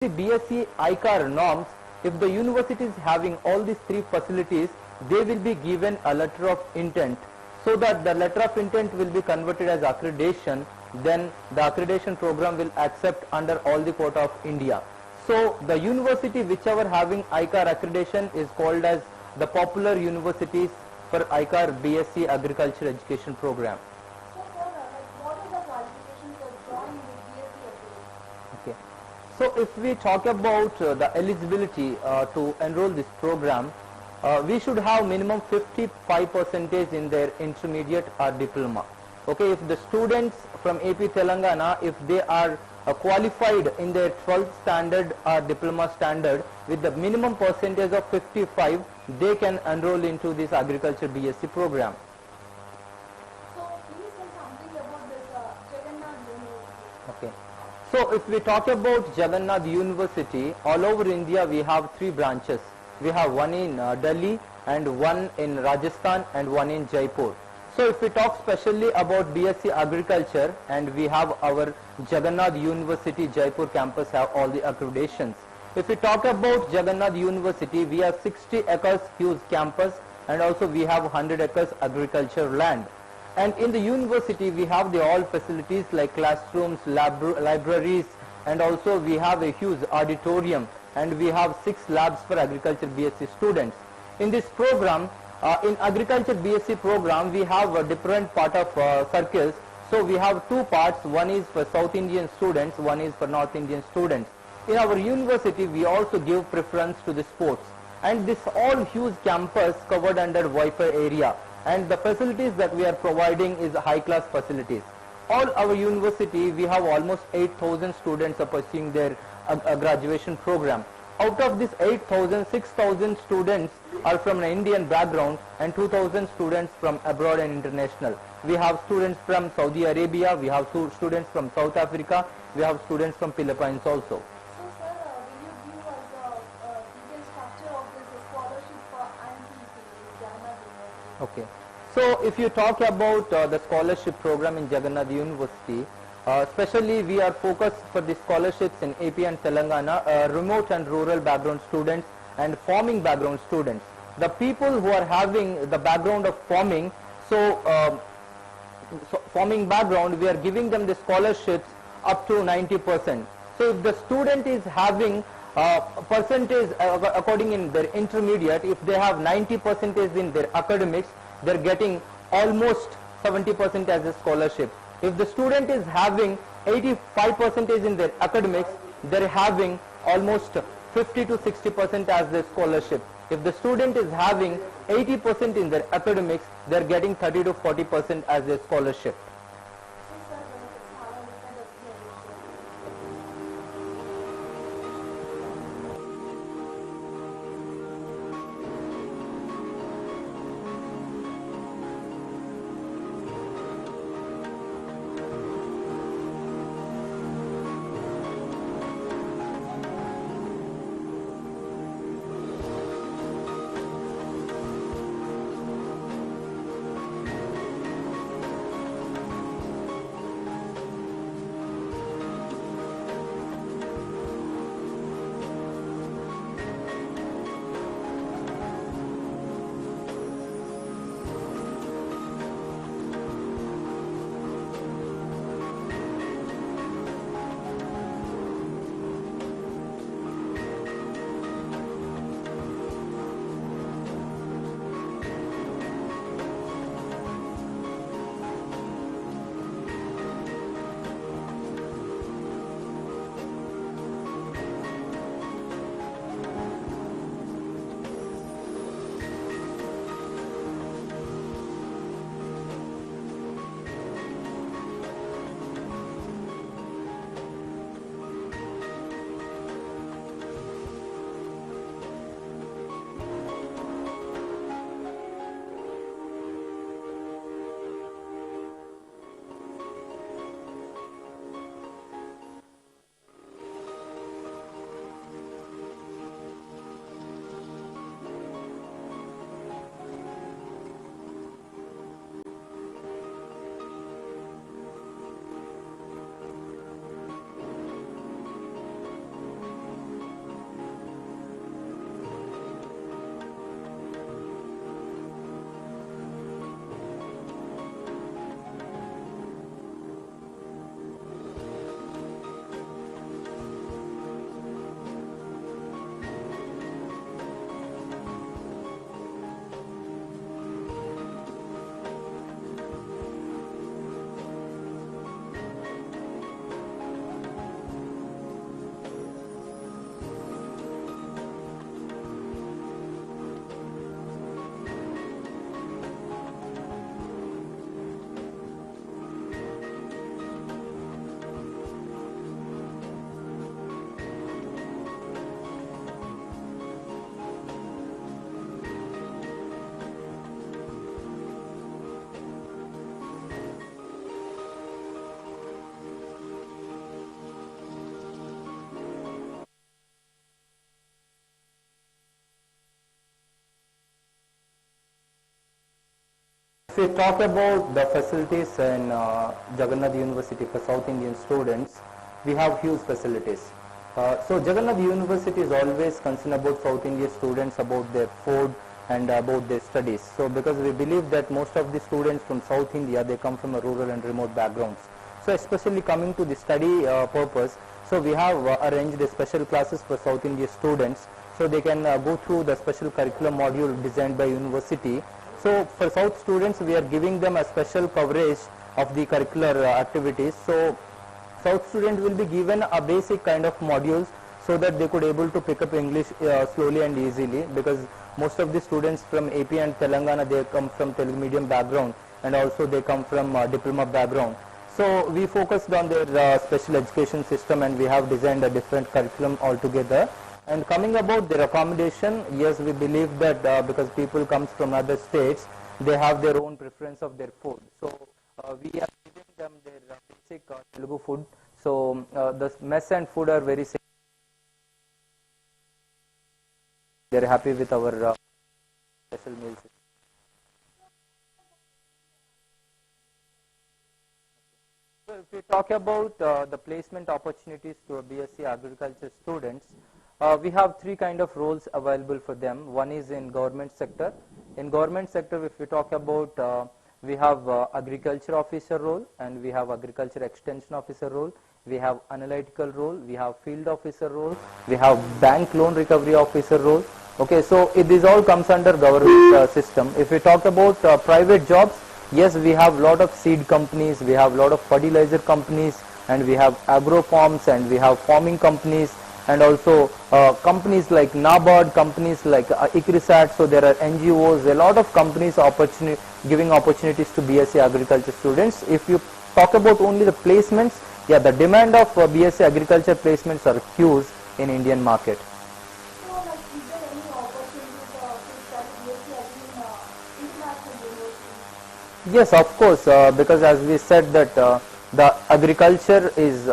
the BSc ICAR norms, if the university is having all these three facilities, they will be given a letter of intent, so that the letter of intent will be converted as accreditation. Then the accreditation program will accept under all the quota of India. So the university whichever having ICAR accreditation is called as the popular universities for ICAR BSc Agriculture Education program. So sir, what are the qualifications for joining the BSc accreditation? Okay. So if we talk about the eligibility to enroll this program, we should have minimum 55% in their intermediate or diploma. Okay, if the students from AP Telangana, if they are qualified in their 12th standard or diploma standard with the minimum percentage of 55, they can enroll into this agriculture BSc program. So please say something about this Jagannath University. Okay. So if we talk about Jagannath University, all over India we have three branches. We have one in Delhi and one in Rajasthan and one in Jaipur. So if we talk specially about BSc Agriculture, and we have our Jagannath University Jaipur campus have all the accreditations. If we talk about Jagannath University, we have 60 acres huge campus, and also we have 100 acres agriculture land. And in the university we have the all facilities like classrooms, libraries, and also we have a huge auditorium, and we have 6 labs for agriculture BSc students. In this program, in agriculture BSc program, we have a different part of circles. So we have two parts, one is for South Indian students, one is for North Indian students. In our university, we also give preference to the sports. And this all huge campus covered under Wi-Fi area. And the facilities that we are providing is high class facilities. All our university, we have almost 8,000 students are pursuing their graduation program. Out of this 8,000, 6,000 students are from an Indian background and 2,000 students from abroad and international. We have students from Saudi Arabia, we have students from South Africa, we have students from Philippines also. So sir, will you give us a detailed structure of this scholarship for IMPC, Jagannath University? Okay. So if you talk about the scholarship program in Jagannath University, especially we are focused for the scholarships in AP and Telangana, remote and rural background students and farming background students. The people who are having the background of farming, so farming background, we are giving them the scholarships up to 90%. So if the student is having percentage according in their intermediate, if they have 90% in their academics, they are getting almost 70% as a scholarship. If the student is having 85% in their academics, they are having almost 50 to 60% as their scholarship. If the student is having 80% in their academics, they are getting 30 to 40% as their scholarship. So sir, benefits have a look at the explanation. If we talk about the facilities in Jagannath University for South Indian students, we have huge facilities. So Jagannath University is always concerned about South Indian students, about their food and about their studies. So because we believe that most of the students from South India, they come from a rural and remote backgrounds. So especially coming to the study purpose, so we have arranged the special classes for South India students, so they can go through the special curriculum module designed by university. So for South students, we are giving them a special coverage of the curricular activities. So South students will be given a basic kind of modules so that they could able to pick up English slowly and easily, because most of the students from AP and Telangana, they come from Telugu medium background, and also they come from diploma background. So we focused on their special education system, and we have designed a different curriculum altogether. And coming about their accommodation, yes, we believe that because people comes from other states, they have their own preference of their food. So we are giving them their basic Telugu food. So the mess and food are very simple. They are happy with our special meals. So if we talk about the placement opportunities to BSc Agriculture students, we have three kind of roles available for them. One is in government sector. In government sector, if we talk about, we have agriculture officer role, and we have agriculture extension officer role, we have analytical role, we have field officer role, we have bank loan recovery officer role. Okay, so this all comes under government system. If we talk about private jobs, yes, we have lot of seed companies, we have lot of fertilizer companies, and we have agro farms, and we have farming companies, and also companies like NABARD, companies like ICRISAT. So there are NGOs, a lot of companies giving opportunities to BSc Agriculture students. If you talk about only the placements, yeah, the demand of BSc Agriculture placements are huge in Indian market. So, like, is there any opportunities to study BSc Agri in international universities? Yes, of course, because as we said that the agriculture is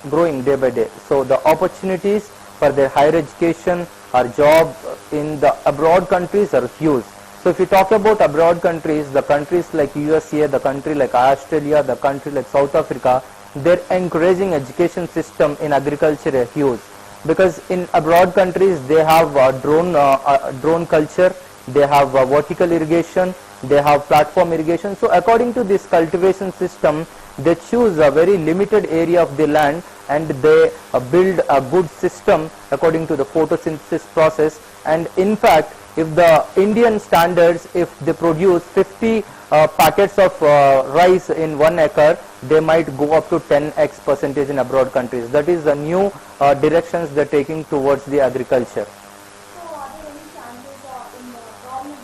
growing day by day. So the opportunities for their higher education or job in the abroad countries are huge. So if you talk about abroad countries, the countries like USA, the country like Australia, the country like South Africa, their encouraging education system in agriculture are huge. Because in abroad countries, they have drone culture, they have vertical irrigation, they have platform irrigation. So according to this cultivation system, they choose a very limited area of the land, and they build a good system according to the photosynthesis process. And in fact, if the Indian standards, if they produce 50 packets of rice in 1 acre, they might go up to 10x percentage in abroad countries. That is the new directions they're taking towards the agriculture. So, are there any chances in the government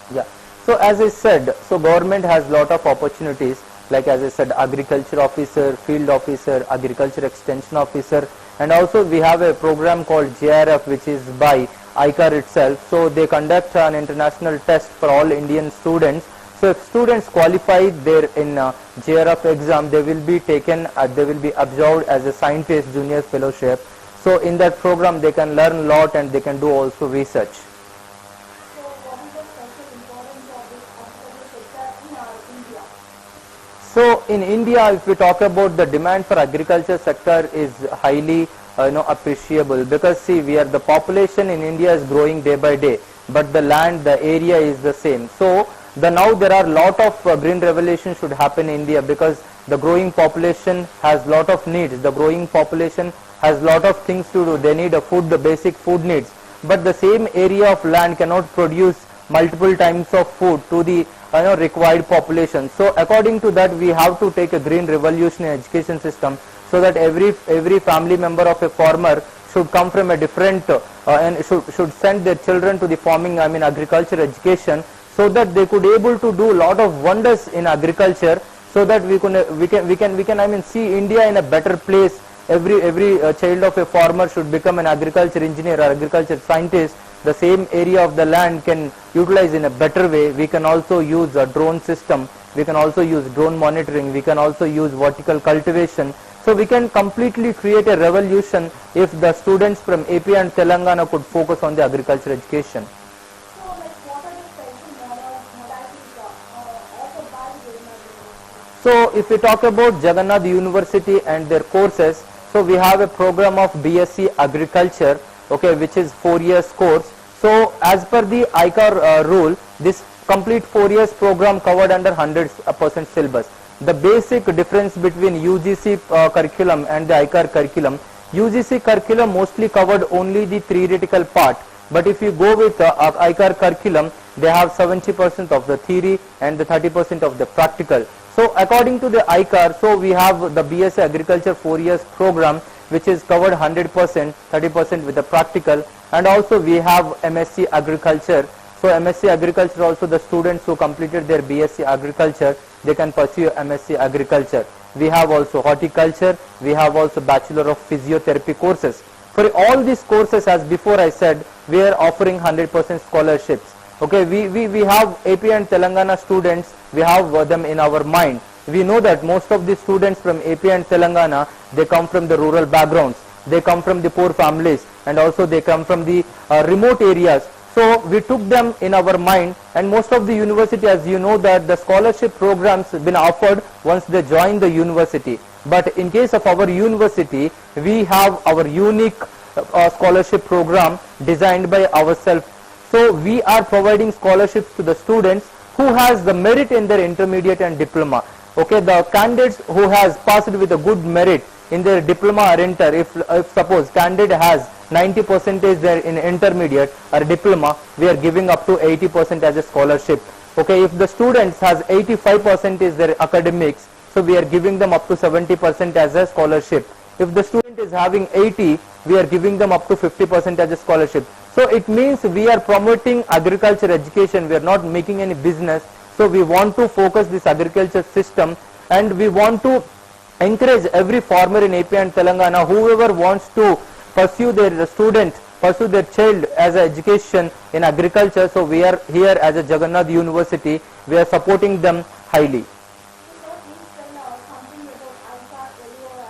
sector? Yeah. So as I said, so government has lot of opportunities, like as I said, agriculture officer, field officer, agriculture extension officer, and also we have a program called JRF, which is by ICAR itself. So they conduct an international test for all Indian students. So if students qualify there in JRF exam, they will be taken, they will be observed as a scientist junior fellowship. So in that program, they can learn a lot, and they can do also research. So, what is the special importance of this agriculture sector in India? So in India, if we talk about the demand for agriculture sector is highly appreciable, because see, the population in India is growing day by day, but the land, the area is the same. So now there are lot of green revolution should happen in India, because the growing population has lot of needs. The growing population has lot of things to do. They need a food, the basic food needs, but the same area of land cannot produce multiple times of food to the required population. So according to that, we have to take a green revolution in education system, so that every family member of a farmer should come from a different and should send their children to the farming, agriculture education, so that they could able to do lot of wonders in agriculture, so that we can see India in a better place. Every child of a farmer should become an agriculture engineer or agriculture scientist. The same area of the land can utilize in a better way. We can also use a drone system, we can also use drone monitoring, we can also use vertical cultivation. So we can completely create a revolution if the students from AP and Telangana could focus on the agriculture education. So, like, what are the special modalities So if we talk about Jagannath University and their courses, so we have a program of BSc Agriculture, okay, which is 4 years course. So as per the ICAR rule, this complete 4 years program covered under 100% syllabus. The basic difference between UGC curriculum and the ICAR curriculum, UGC curriculum mostly covered only the theoretical part, but if you go with ICAR curriculum, they have 70% of the theory and the 30% of the practical. So according to the ICAR, so we have the BSc Agriculture 4 years program, which is covered 100%, 30% with the practical, and also we have MSc Agriculture. So MSc Agriculture also, the students who completed their BSc Agriculture, they can pursue MSc Agriculture. We have also horticulture, we have also Bachelor of Physiotherapy courses. For all these courses, as before I said, we are offering 100% scholarships. Okay, we have AP and Telangana students, we have them in our mind. We know that most of the students from AP and Telangana, they come from the rural backgrounds, they come from the poor families, and also they come from the remote areas. So we took them in our mind, and most of the university, as you know, that the scholarship programs been offered once they join the university. But in case of our university, we have our unique scholarship program designed by ourselves. So we are providing scholarships to the students who has the merit in their intermediate and diploma. Okay, the candidates who has passed with a good merit in their diploma or inter, if suppose candidate has 90% there in intermediate or diploma, we are giving up to 80% as a scholarship. Okay, if the students has 85% is their academics, so we are giving them up to 70% as a scholarship. If the student is having 80, we are giving them up to 50% as a scholarship. So it means we are promoting agriculture education, we are not making any business. So we want to focus this agriculture system, and we want to encourage every farmer in AP and Telangana, whoever wants to pursue their student, pursue their child as an education in agriculture. So we are here as a Jagannath University, we are supporting them highly. So please tell something about ICAR, LOI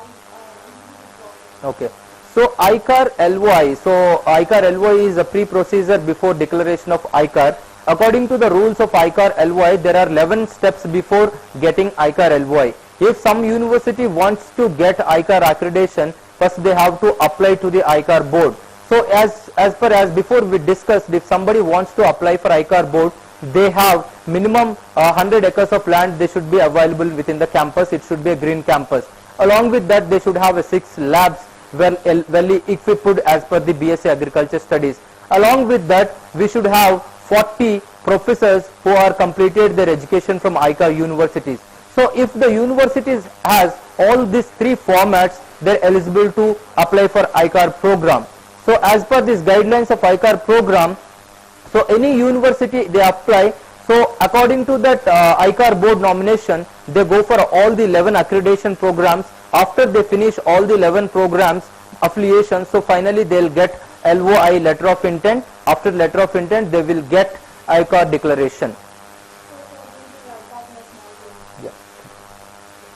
and Okay. So ICAR LOI, so ICAR LOI is a pre-procedure before declaration of ICAR. According to the rules of ICAR LOI, there are 11 steps before getting ICAR LOI. If some university wants to get ICAR accreditation, first they have to apply to the ICAR board. So as before we discussed, if somebody wants to apply for ICAR board, they have minimum 100 acres of land, they should be available within the campus. It should be a green campus. Along with that, they should have 6 labs well equipped as per the BSc Agriculture studies. Along with that, we should have 40 professors who are completed their education from ICAR universities. So if the universities has all these 3 formats, they are eligible to apply for ICAR program. So as per these guidelines of ICAR program, so any university they apply. So according to that ICAR board nomination, they go for all the 11 accreditation programs. After they finish all the 11 programs affiliations, so finally they will get LOI, letter of intent. After letter of intent, they will get ICAR declaration.